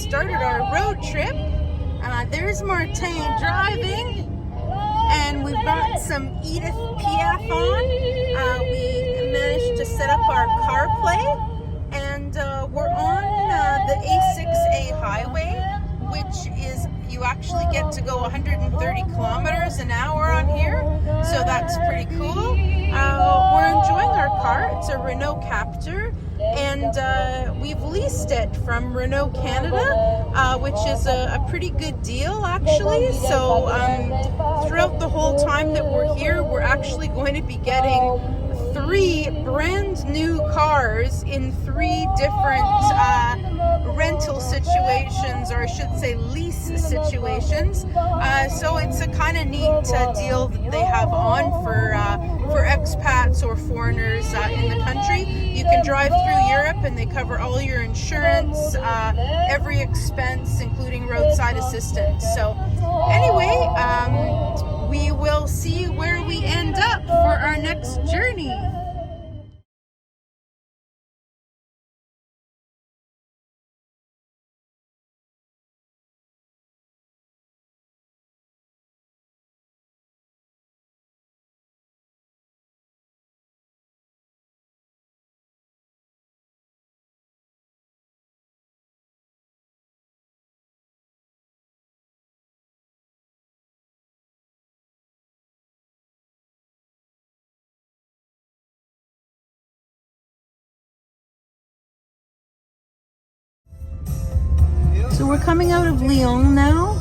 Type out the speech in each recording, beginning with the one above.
started our road trip. There's Martin driving, and we've got some Edith Piaf on. We managed to set up our CarPlay, and we're on the A6A highway, which is, you actually get to go 130 kilometers an hour on here, so that's pretty cool. We're enjoying our car. It's a Renault Captur, and we've leased it from Renault Canada, which is a pretty good deal actually. So throughout the whole time that we're here, we're actually going to be getting 3 brand new cars in 3 different rental situations, or I should say lease situations. So it's a kind of neat deal that they have on for expats or foreigners in the country. You can drive through Europe and they cover all your insurance, every expense, including roadside assistance. So anyway, we will see where we end up for our next journey. So we're coming out of Lyon now,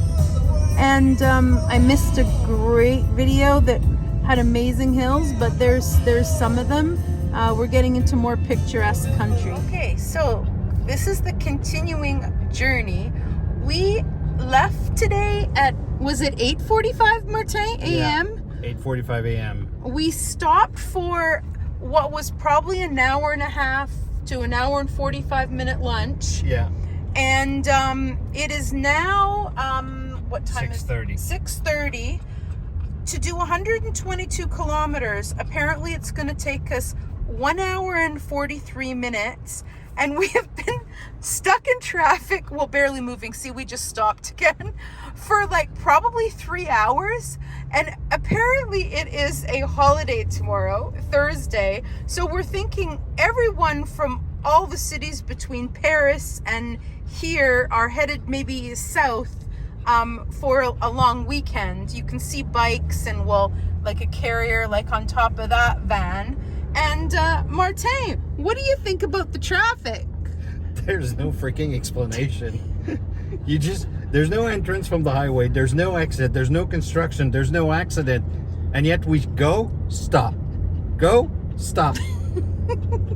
and I missed a great video that had amazing hills, but there's some of them. We're getting into more picturesque country. Okay, so this is the continuing journey. We left today at, was it 8:45, Martin, a.m.? Yeah, 8:45 a.m. We stopped for what was probably an hour and a half to an hour and 45-minute lunch. Yeah. And it is now, what time 6:30. is it? 6:30 to do 122 kilometers. Apparently it's going to take us 1 hour and 43 minutes. And we have been stuck in traffic, well, barely moving. See, we just stopped again for like probably 3 hours. And apparently it is a holiday tomorrow, Thursday. So we're thinking everyone from all the cities between Paris and here are headed maybe south for a long weekend. You can see bikes and, well, like a carrier like on top of that van. And Martin, what do you think about the traffic? There's no freaking explanation. There's no entrance from the highway, there's no exit, there's no construction, there's no accident, and yet we go, stop, go, stop,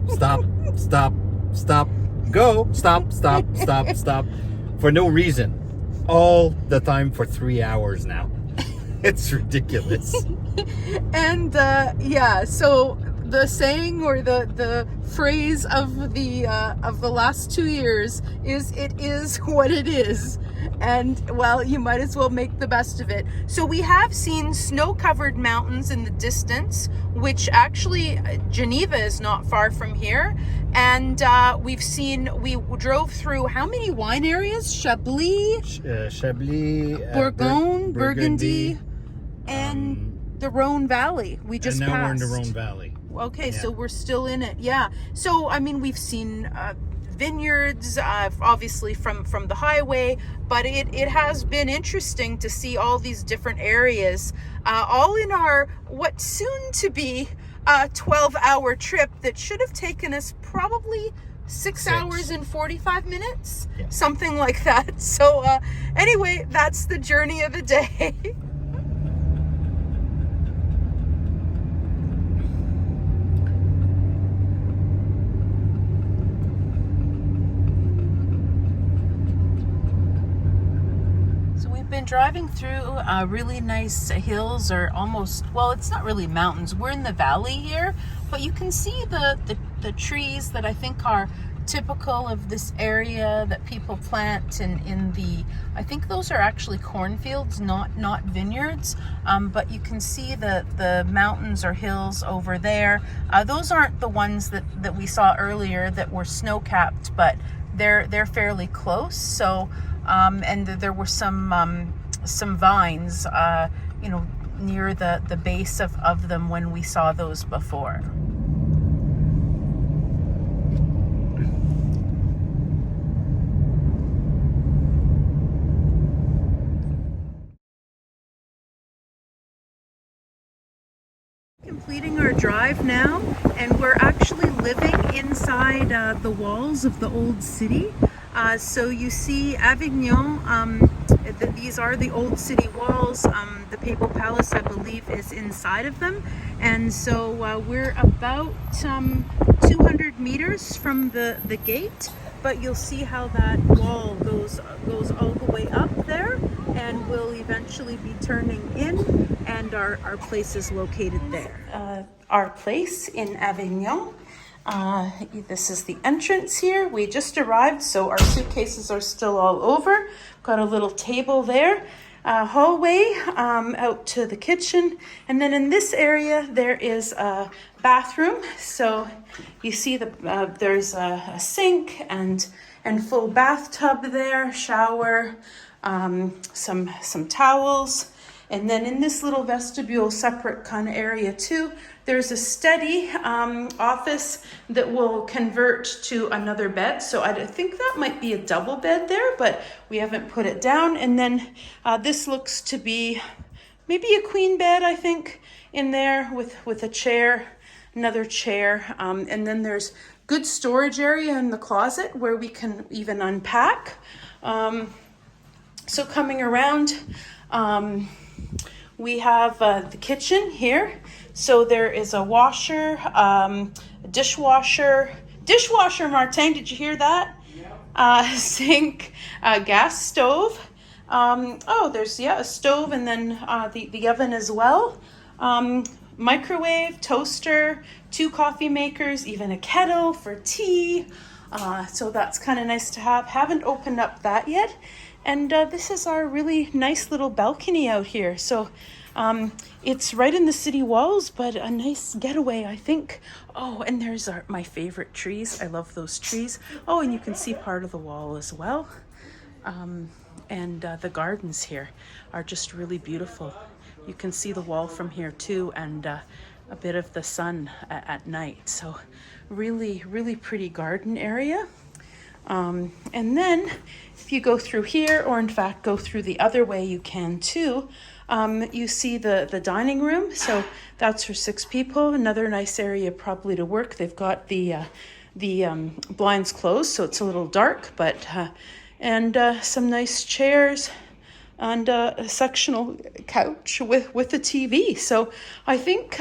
stop, stop, stop, go, stop, stop, stop, stop, for no reason, all the time for 3 hours now. It's ridiculous. And yeah, so the saying or the phrase of the last 2 years is, it is what it is. And well, you might as well make the best of it. So we have seen snow-covered mountains in the distance, which actually Geneva is not far from here. And we drove through how many wine areas? Chablis, Bourgogne, Burgundy, and the Rhone Valley. We just and now passed. we're in the Rhone Valley. Okay, Yeah. so we're still in it. Yeah. So I mean, we've seen vineyards, obviously from the highway, but it has been interesting to see all these different areas, all in our what soon to be 12-hour trip that should have taken us probably 6 hours and 45 minutes, Yeah. something like that. So anyway, that's the journey of the day. Been driving through really nice hills, or almost, well, it's not really mountains, we're in the valley here, but you can see the trees that I think are typical of this area that people plant in the, I think those are actually cornfields, not vineyards, but you can see the mountains or hills over there. Those aren't the ones that we saw earlier that were snow-capped, but they're fairly close. So and there were some vines, you know, near the base of them when we saw those before. Completing our drive now, and we're actually living inside the walls of the old city. So you see Avignon, these are the old city walls. The Papal Palace, I believe, is inside of them. And so we're about 200 meters from the gate, but you'll see how that wall goes all the way up there, and we'll eventually be turning in, and our place is located there. Our place in Avignon. This is the entrance here. We just arrived, so our suitcases are still all over. Got a little table there. Hallway out to the kitchen, and then in this area there is a bathroom. So you see there's a sink and full bathtub there, shower, some towels. And then in this little vestibule, separate kind of area too, there's a study office that will convert to another bed. So I think that might be a double bed there, but we haven't put it down. And then this looks to be maybe a queen bed, I think, in there with a chair, another chair. And then there's good storage area in the closet where we can even unpack. So coming around, we have the kitchen here. So there is a washer, a dishwasher, Martin, did you hear that? Yeah. Sink, gas stove. There's a stove, and then the oven as well. Microwave, toaster, 2 coffee makers, even a kettle for tea. So that's kind of nice to have. Haven't opened up that yet. And this is our really nice little balcony out here. So it's right in the city walls, but a nice getaway, I think. Oh, and there's my favorite trees. I love those trees. Oh, and you can see part of the wall as well. And the gardens here are just really beautiful. You can see the wall from here too, and a bit of the sun at night. So really, really pretty garden area. And then if you go through here, or in fact go through the other way, you can too. You see the dining room. So that's for 6 people. Another nice area probably to work. They've got the blinds closed, so it's a little dark, but and some nice chairs and a sectional couch with a TV. So I think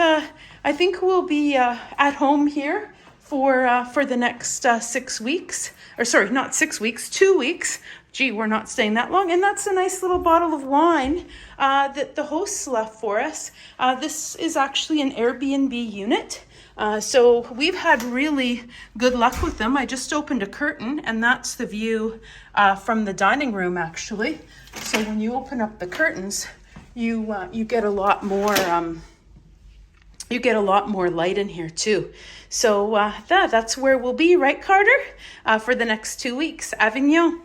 we'll be at home here for the next 6 weeks, or sorry, not 6 weeks, 2 weeks. Gee, we're not staying that long. And that's a nice little bottle of wine that the hosts left for us. This is actually an Airbnb unit. So we've had really good luck with them. I just opened a curtain, and that's the view from the dining room, actually. So when you open up the curtains, you get a lot more light in here too. So that's where we'll be, right, Carter? For the next 2 weeks, Avignon.